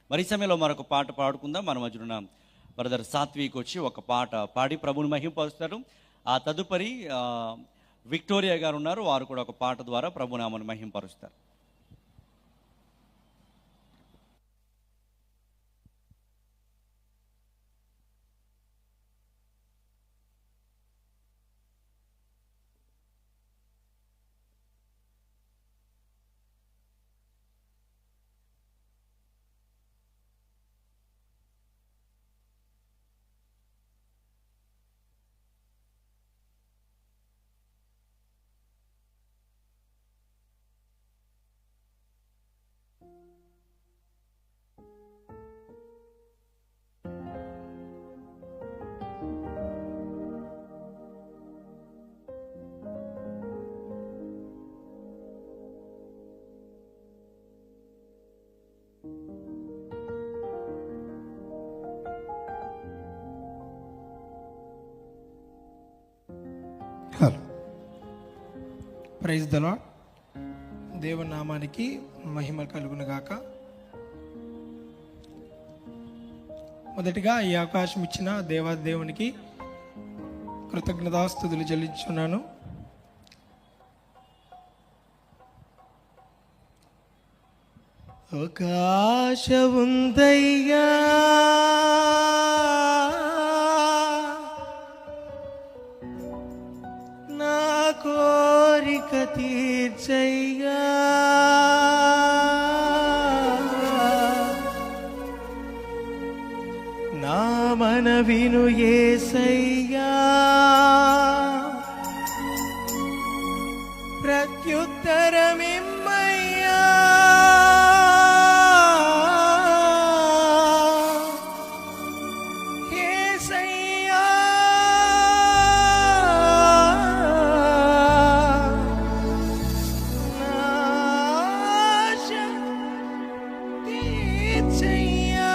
మరి ఈ సమయంలో మరొక పాట పాడుకుందాం. మన మధ్యన బ్రదర్ సాత్విక్ వచ్చి ఒక పాట పాడి ప్రభుని మహింపరుస్తారు. ఆ తదుపరి విక్టోరియా గారు ఉన్నారు, వారు కూడా ఒక పాట ద్వారా ప్రభునామను మహింపరుస్తారు. Praise the lord. దేవుని నామానికి మహిమ కలుగును గాక. మొదటిగా ఈ అవకాశం ఇచ్చిన దేవాదేవునికి కృతజ్ఞతాస్తుతులు చెల్లించున్నాను. ఒక ఆశ ఉందయ్యా, నా కోరిక తీర్చయ్యా, నా మనవిను యేసయ్యా, ప్రత్యుత్తరమిమ్మయ్యా, యేసయ్యా, నా ఆశ తీర్చయ్యా.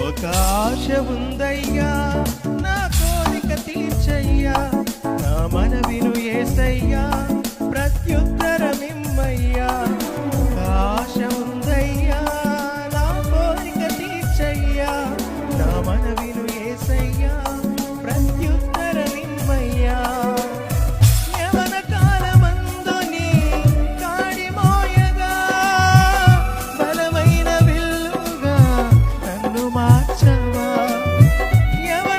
ఒక ఆశ ఉందయ్యా, నా కోరిక తీర్చయ్యా, నా మనవిను యేసయ్యా, ప్రత్యుత్తరమిమ్మయ్యా. ఒక ఆశ ఉందయ్యా, నా కోరిక తీర్చయ్యా, నా మనవిను యేసయ్యా, ప్రత్యుత్తరమిమ్మయ్యా. యవన కాలమందు నీ కాడి మోయగా, బలమైన విల్లుగా నన్ను మార్చవా. యవన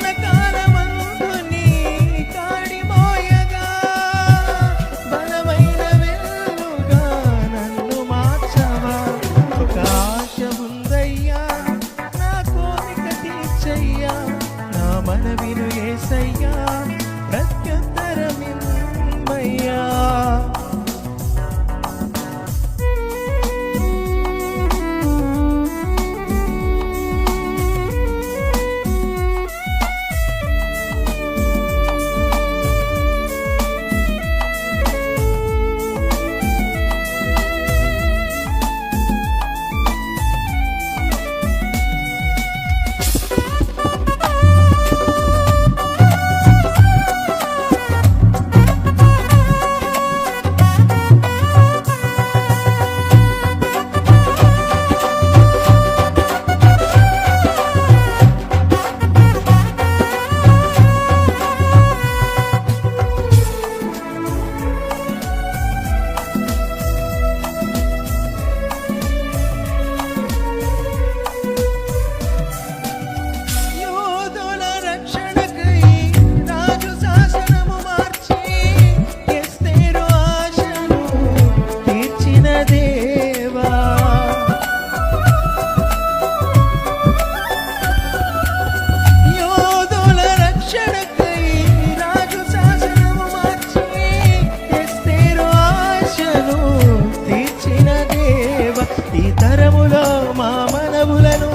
ఈ తరములో మా మనవులను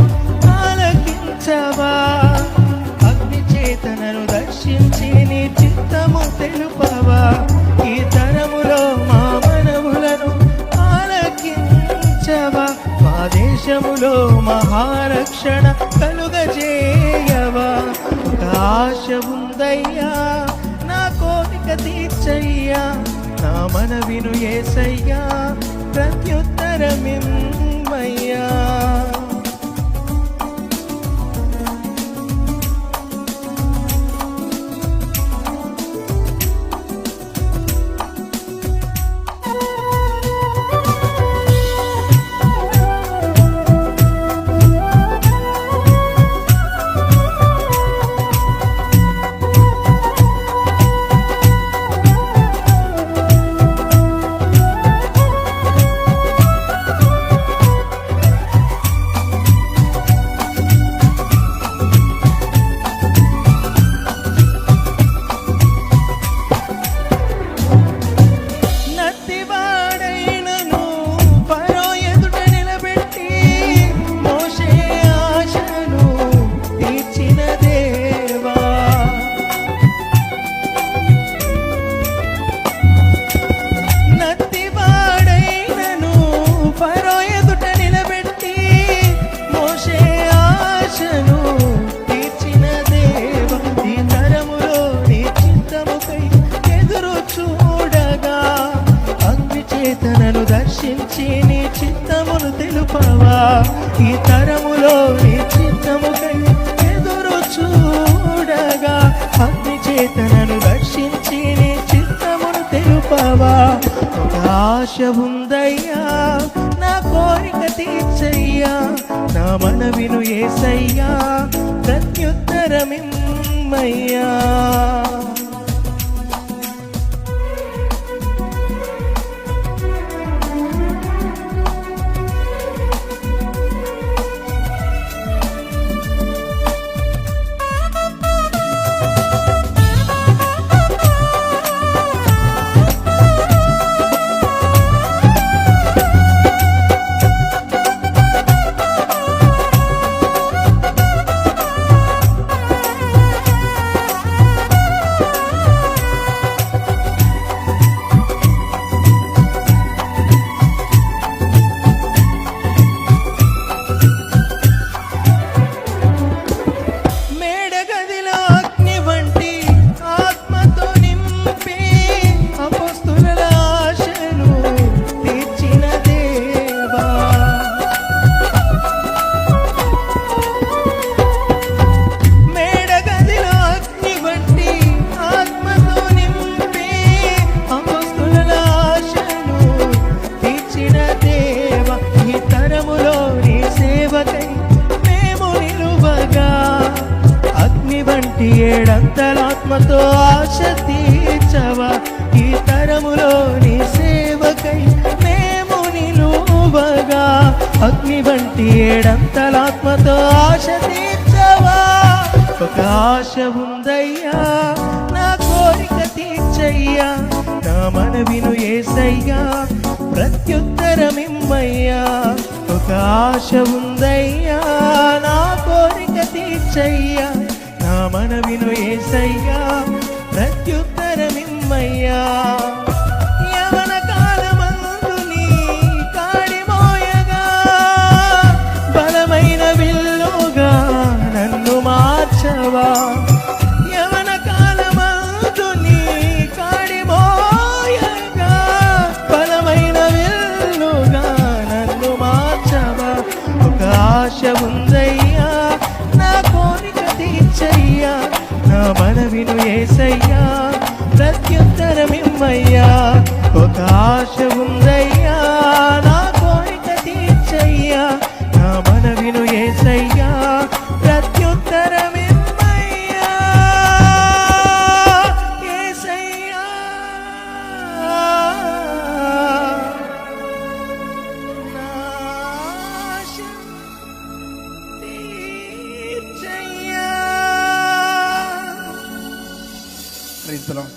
ఆలకించవా. అగ్ని చేతనను దర్శించి నీ చిత్తము తెలుపవా. ఈ తరములో మా మనవులను ఆలకించవా. మా దేశములో మహారక్షణ కలుగజేయవా. ఒక ఆశ ఉందయ్యా, నా కోరిక తీర్చయ్యా. నా మనవిను యేసయ్యా, ప్రత్యుత్తరమిమ్మయ్యా. దర్శించి నీ చిత్తమును తెలుపవా. ఈ తరములో నీ చిత్తముకై ఎదురు చూడగా అగ్ని చేతనను దర్శించి నీ చిత్తమును తెలుపవా. ఒక ఆశ ఉందయ్యా, నా కోరిక తీర్చయ్యా. నా మనవిను యేసయ్యా, ప్రత్యుత్తరమిమ్మయ్యా. ఏడంతలాత్మతో ఆశ తీర్చవా. ఈ తరములో నీ సేవకై మేము నిలువగా. అగ్ని వంటి ఏడంతలాత్మతో ఆశ తీర్చవా. ఒక ఆశ ఉందయ్యా, నా కోరిక తీర్చయ్యా. నా మనవిను యేసయ్యా, ప్రత్యుత్తరమిమ్మయ్యా. ఒక ఆశ ఉందయ్యా, నా కోరిక తీర్చయ్యా. నా మనవిను యేసయ్యా, ప్రత్యుత్తరమిమ్మయ్యా. యవన కాలమందు నీ కాడి మోయగా, బలమైన విల్లుగా నన్ను మార్చవా. యవన కాలమందు నీ కాడి మోయగా, బలమైన విల్లుగా నన్ను మార్చవా. ఒక ఆశ ఉందయ్యా, నా కోరిక తీర్చయ్యా. నా మనవిను యేసయ్యా, ప్రత్యుత్తరమిమ్మయ్యా. ఒక ఆశ ఉందయ్యా, నా కోరిక తీర్చయ్యా. నా మనవిను యేసయ్యా, ప్రత్యుత్తరమిమ్మయ్యా. యేసయ్యా, నా ఆశ తీర్చయ్యా. Praise the lord.